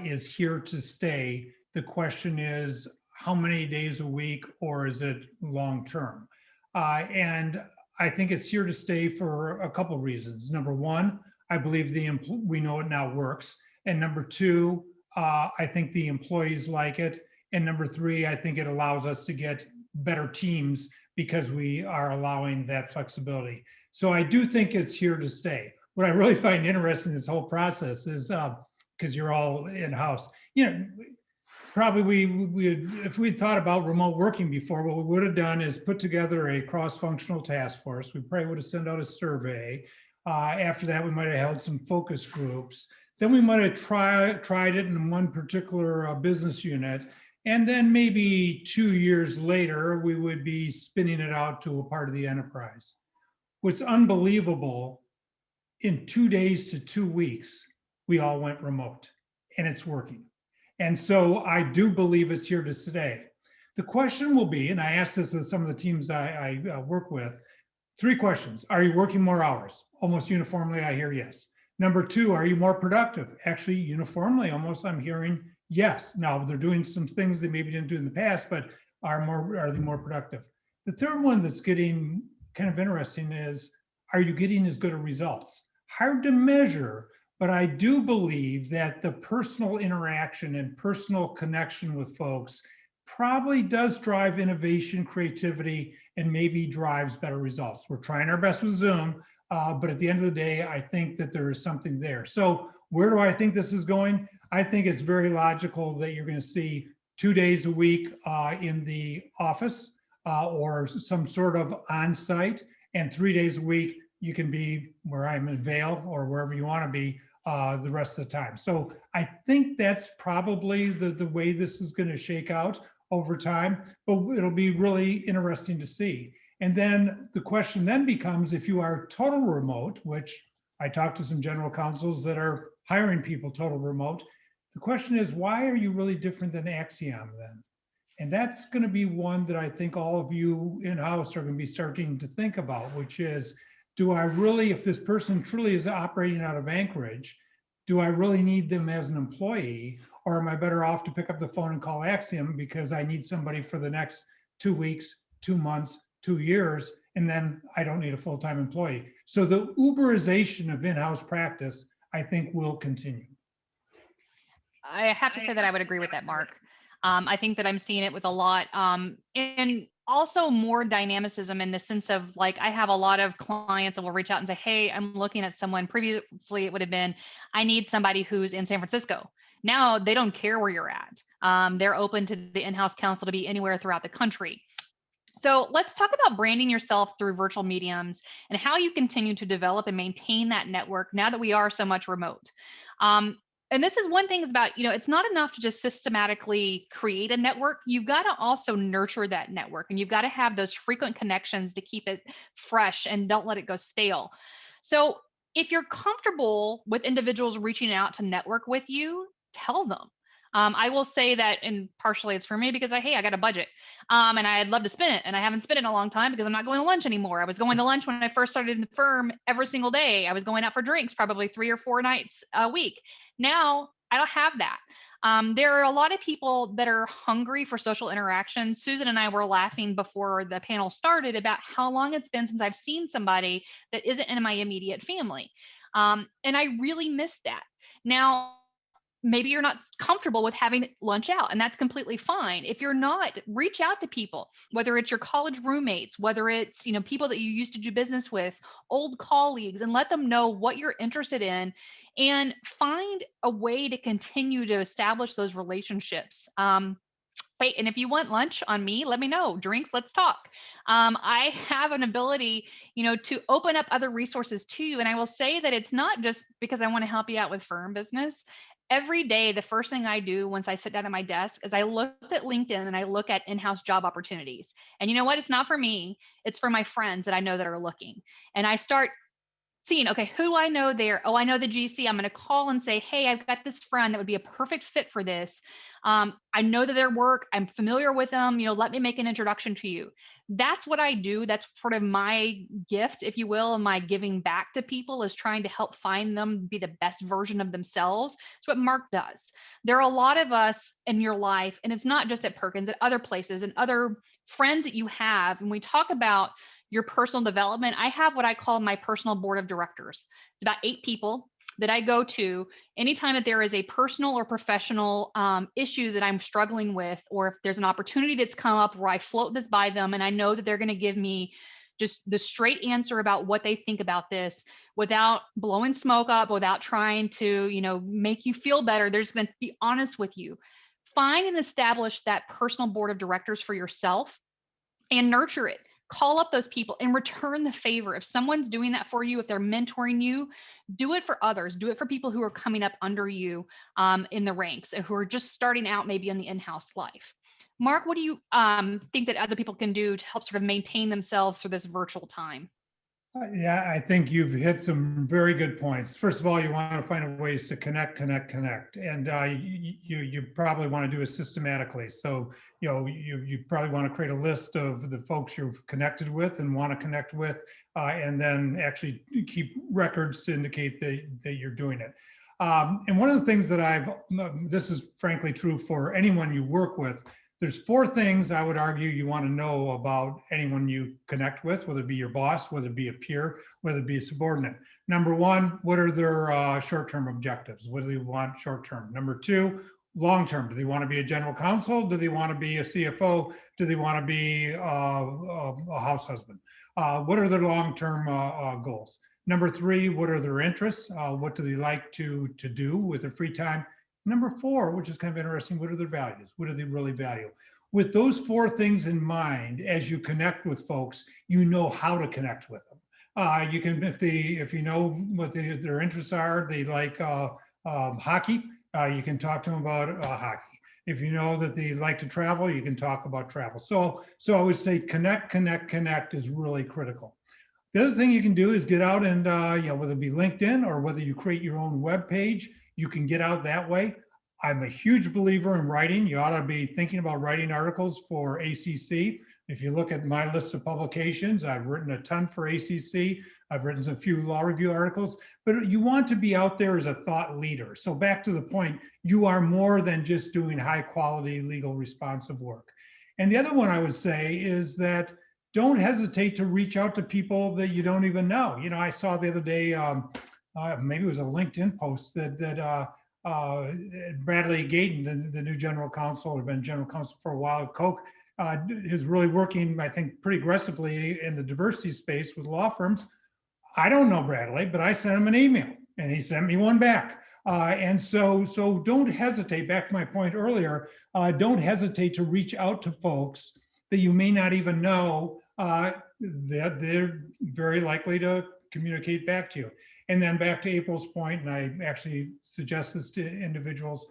is here to stay. The question is, how many days a week, or is it long-term? And I think it's here to stay for a couple of reasons. Number one, I believe we know it now works. And number two, I think the employees like it. And number three, I think it allows us to get better teams because we are allowing that flexibility. So I do think it's here to stay. What I really find interesting in this whole process is because you're all in-house. You know, probably we if we thought about remote working before, what we would have done is put together a cross-functional task force. We probably would have sent out a survey. After that, we might have held some focus groups. Then we might have tried it in one particular business unit. And then maybe 2 years later, we would be spinning it out to a part of the enterprise. What's unbelievable, in 2 days to 2 weeks, we all went remote, and it's working. And so I do believe it's here to stay. The question will be, and I asked this of some of the teams I work with, 3 questions. Are you working more hours? Almost uniformly, I hear yes. Number 2, are you more productive? Actually, uniformly, almost I'm hearing yes. Now, they're doing some things they maybe didn't do in the past, but are they more productive? The third one that's getting kind of interesting is, are you getting as good of results? Hard to measure, but I do believe that the personal interaction and personal connection with folks probably does drive innovation, creativity, and maybe drives better results. We're trying our best with Zoom, but at the end of the day, I think that there is something there. So where do I think this is going? I think it's very logical that you're going to see 2 days a week in the office or some sort of on-site, and 3 days a week you can be where I'm in Vail or wherever you want to be the rest of the time. So I think that's probably the way this is going to shake out over time, but it'll be really interesting to see. And then the question then becomes, if you are total remote, which I talked to some general counsels that are hiring people total remote, the question is, why are you really different than Axiom then? And that's going to be one that I think all of you in-house are going to be starting to think about, which is, do I really, if this person truly is operating out of Anchorage, do I really need them as an employee, or am I better off to pick up the phone and call Axiom because I need somebody for the next 2 weeks, 2 months, 2 years, and then I don't need a full-time employee. So the Uberization of in-house practice, I think, will continue. I have to say that I would agree with that, Mark. I think that I'm seeing it with a lot, and also more dynamicism in the sense of, like, I have a lot of clients that will reach out and say, hey, I'm looking at someone. Previously it would have been, I need somebody who's in San Francisco. Now they don't care where you're at. They're open to the in-house counsel to be anywhere throughout the country. So let's talk about branding yourself through virtual mediums and how you continue to develop and maintain that network now that we are so much remote. And this is one thing is about, it's not enough to just systematically create a network. You've got to also nurture that network, and you've got to have those frequent connections to keep it fresh and don't let it go stale. So if you're comfortable with individuals reaching out to network with you, tell them. I will say that, and partially it's for me because I got a budget, and I'd love to spend it, and I haven't spent it in a long time because I'm not going to lunch anymore. I was going to lunch when I first started in the firm every single day. I was going out for drinks probably 3 or 4 nights a week. Now I don't have that. There are a lot of people that are hungry for social interaction. Susan and I were laughing before the panel started about how long it's been since I've seen somebody that isn't in my immediate family. And I really miss that. Now, maybe you're not comfortable with having lunch out, and that's completely fine. If you're not, reach out to people, whether it's your college roommates, whether it's, people that you used to do business with, old colleagues, and let them know what you're interested in, and find a way to continue to establish those relationships. Hey, and if you want lunch on me, let me know. Drinks, let's talk. I have an ability, to open up other resources to you. And I will say that it's not just because I want to help you out with firm business. Every day, the first thing I do once I sit down at my desk is I look at LinkedIn and I look at in-house job opportunities. And you know what? It's not for me. It's for my friends that I know that are looking. And I start seeing, okay, who do I know there? Oh, I know the GC. I'm going to call and say, hey, I've got this friend that would be a perfect fit for this. I know that their work, I'm familiar with them, let me make an introduction to you. That's what I do. That's sort of my gift, if you will, and my giving back to people is trying to help find them be the best version of themselves. It's what Mark does. There are a lot of us in your life, and it's not just at Perkins, at other places and other friends that you have. And we talk about your personal development. I have what I call my personal board of directors. It's about 8 people that I go to anytime that there is a personal or professional issue that I'm struggling with, or if there's an opportunity that's come up where I float this by them and I know that they're going to give me just the straight answer about what they think about this without blowing smoke up, without trying to, make you feel better. They're just going to be honest with you. Find and establish that personal board of directors for yourself and nurture it. Call up those people and return the favor. If someone's doing that for you, if they're mentoring you, do it for others. Do it for people who are coming up under you in the ranks and who are just starting out maybe in the in-house life. Mark, what do you think that other people can do to help sort of maintain themselves through this virtual time? Yeah, I think you've hit some very good points. First of all, you want to find ways to connect, and you probably want to do it systematically. So you probably want to create a list of the folks you've connected with and want to connect with, and then actually keep records to indicate that you're doing it. And one of the things that this is frankly true for anyone you work with. There's 4 things I would argue you want to know about anyone you connect with, whether it be your boss, whether it be a peer, whether it be a subordinate. Number 1, what are their short-term objectives? What do they want short-term? Number 2, long-term. Do they want to be a general counsel? Do they want to be a CFO? Do they want to be a house husband? What are their long-term goals? Number 3, what are their interests? What do they like to do with their free time? Number 4, which is kind of interesting, what are their values? What do they really value? With those 4 things in mind, as you connect with folks, you know how to connect with them. You can, if you know what their interests are, they like hockey, you can talk to them about hockey. If you know that they like to travel, you can talk about travel. So I would say connect is really critical. The other thing you can do is get out and, whether it be LinkedIn or whether you create your own web page, you can get out that way. I'm a huge believer in writing. You ought to be thinking about writing articles for ACC. If you look at my list of publications, I've written a ton for ACC. I've written a few law review articles, but you want to be out there as a thought leader. So back to the point, you are more than just doing high quality legal responsive work. And the other one I would say is that don't hesitate to reach out to people that you don't even know. I saw the other day, maybe it was a LinkedIn post that Bradley Gayton, the new general counsel, or been general counsel for a while at Coie, is really working, I think, pretty aggressively in the diversity space with law firms. I don't know Bradley, but I sent him an email and he sent me one back. And so don't hesitate, back to my point earlier, don't hesitate to reach out to folks that you may not even know that they're very likely to communicate back to you. And then back to April's point, and I actually suggest this to individuals,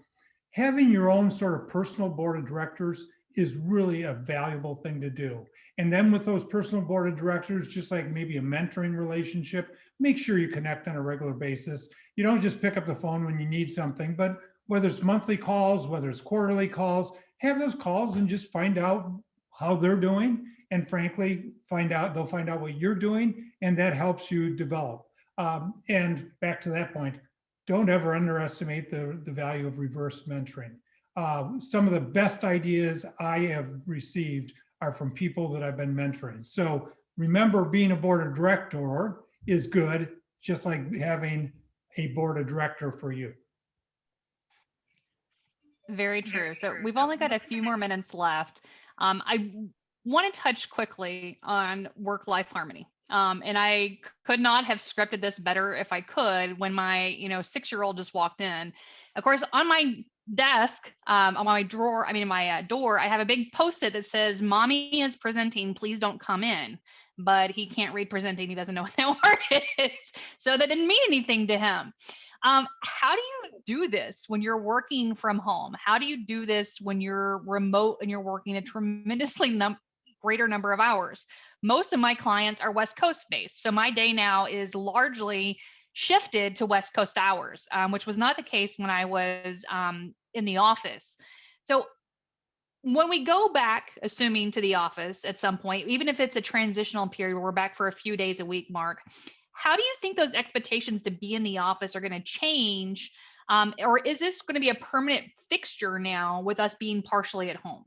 having your own sort of personal board of directors is really a valuable thing to do. And then with those personal board of directors, just like maybe a mentoring relationship, make sure you connect on a regular basis. You don't just pick up the phone when you need something, but whether it's monthly calls, whether it's quarterly calls, have those calls and just find out how they're doing. And frankly, they'll find out what you're doing, and that helps you develop. And back to that point, don't ever underestimate the value of reverse mentoring. Some of the best ideas I have received are from people that I've been mentoring. So remember, being a board of director is good, just like having a board of director for you. Very true. So we've only got a few more minutes left. I want to touch quickly on work-life harmony. And I could not have scripted this better if I could when my 6-year-old just walked in. Of course, on my desk, on my drawer, my door, I have a big Post-it that says, "Mommy is presenting, please don't come in." But he can't read presenting. He doesn't know what that word is. So that didn't mean anything to him. How do you do this when you're working from home? How do you do this when you're remote and you're working a tremendously greater number of hours? Most of my clients are West Coast based. So my day now is largely shifted to West Coast hours, which was not the case when I was in the office. So when we go back, assuming to the office at some point, even if it's a transitional period where we're back for a few days a week, Mark, how do you think those expectations to be in the office are going to change? Or is this going to be a permanent fixture now with us being partially at home?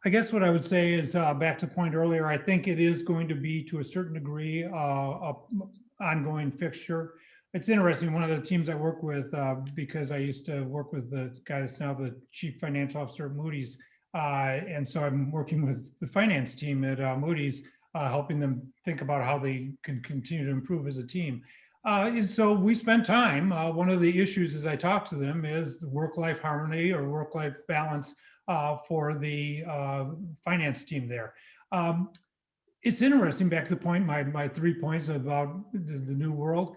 I guess what I would say is back to the point earlier, I think it is going to be to a certain degree a ongoing fixture. It's interesting, one of the teams I work with, because I used to work with the guy that's now the chief financial officer at Moody's, And so I'm working with the finance team at Moody's, helping them think about how they can continue to improve as a team. And so we spend time. One of the issues as I talk to them is the work-life harmony or work-life balance for the finance team there. It's interesting, back to the point, my 3 points about the new world.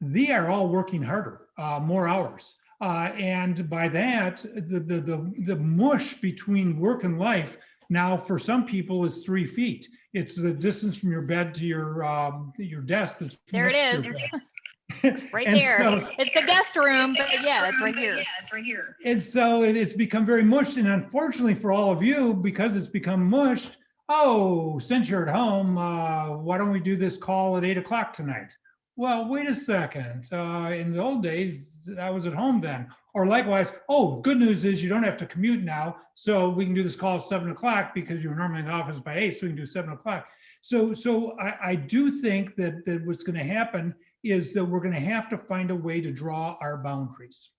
They are all working harder, more hours. And by that, the mush between work and life now for some people is 3 feet. It's the distance from your bed to your desk that's there it next is. to your bed. Right And there. so, It's the guest room, but yeah, it's right here. and so it's become very mushed. And unfortunately for all of you, because it's become mushed, oh, since you're at home, why don't we do this call at 8 o'clock tonight? Well, wait a second. In the old days, I was at home then. Or likewise, oh, good news is you don't have to commute now. So we can do this call at 7 o'clock because you were normally in the office by 8, so we can do 7 o'clock. So I do think that what's going to happen is that we're going to have to find a way to draw our boundaries.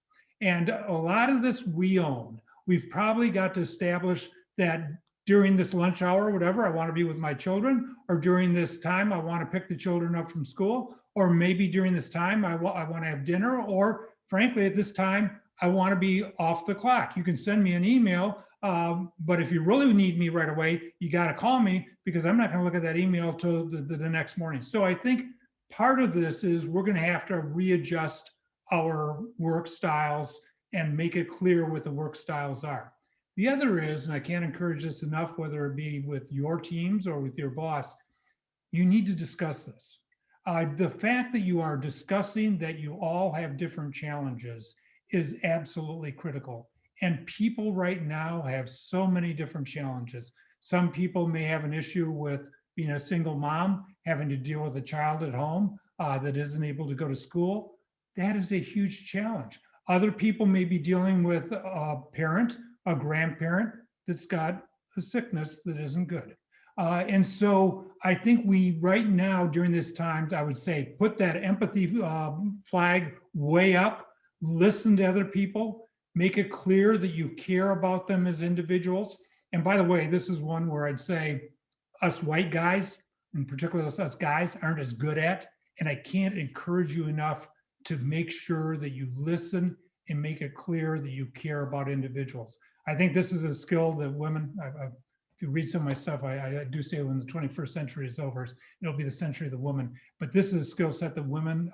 And a lot of this we own. We've probably got to establish that during this lunch hour, whatever, I want to be with my children, or during this time, I want to pick the children up from school, or maybe during this time, I want to have dinner, or frankly, at this time, I want to be off the clock. You can send me an email, but if you really need me right away, you got to call me because I'm not going to look at that email till the next morning. So I think part of this is we're going to have to readjust our work styles and make it clear what the work styles are. The other is, and I can't encourage this enough, whether it be with your teams or with your boss, you need to discuss this. The fact that you are discussing that you all have different challenges is absolutely critical. And people right now have so many different challenges. Some people may have an issue with being a single mom, having to deal with a child at home that isn't able to go to school. That is a huge challenge. Other people may be dealing with a parent, a grandparent that's got a sickness that isn't good. And so I think we right now during this time, I would say, put that empathy flag way up, listen to other people, make it clear that you care about them as individuals. And by the way, this is one where I'd say us white guys, in particular us guys, aren't as good at, and I can't encourage you enough to make sure that you listen and make it clear that you care about individuals. I think this is a skill that women, if you read some of my stuff, I do say when the 21st century is over, it'll be the century of the woman. But this is a skill set that women,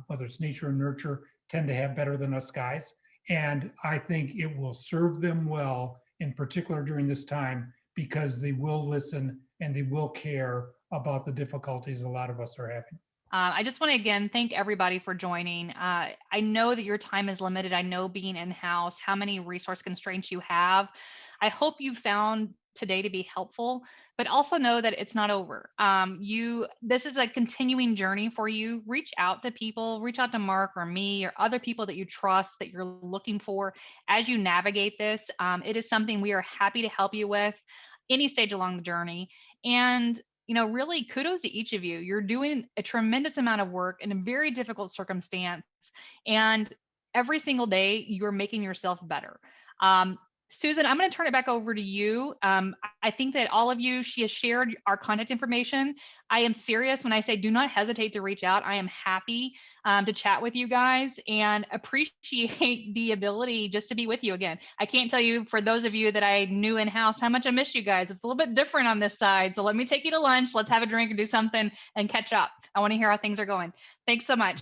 whether it's nature or nurture, tend to have better than us guys. And I think it will serve them well, in particular during this time, because they will listen and they will care about the difficulties a lot of us are having. I just want to again thank everybody for joining. I know that your time is limited. I know being in-house, how many resource constraints you have. I hope you found today to be helpful, but also know that it's not over. This is a continuing journey for you. Reach out to people, reach out to Mark or me or other people that you trust that you're looking for as you navigate this. It is something we are happy to help you with any stage along the journey. And really kudos to each of you. You're doing a tremendous amount of work in a very difficult circumstance. And every single day, you're making yourself better. Susan, I'm going to turn it back over to you. I think that all of you, she has shared our contact information. I am serious when I say do not hesitate to reach out. I am happy to chat with you guys and appreciate the ability just to be with you again. I can't tell you, for those of you that I knew in-house, how much I miss you guys. It's a little bit different on this side. So let me take you to lunch. Let's have a drink and do something and catch up. I want to hear how things are going. Thanks so much.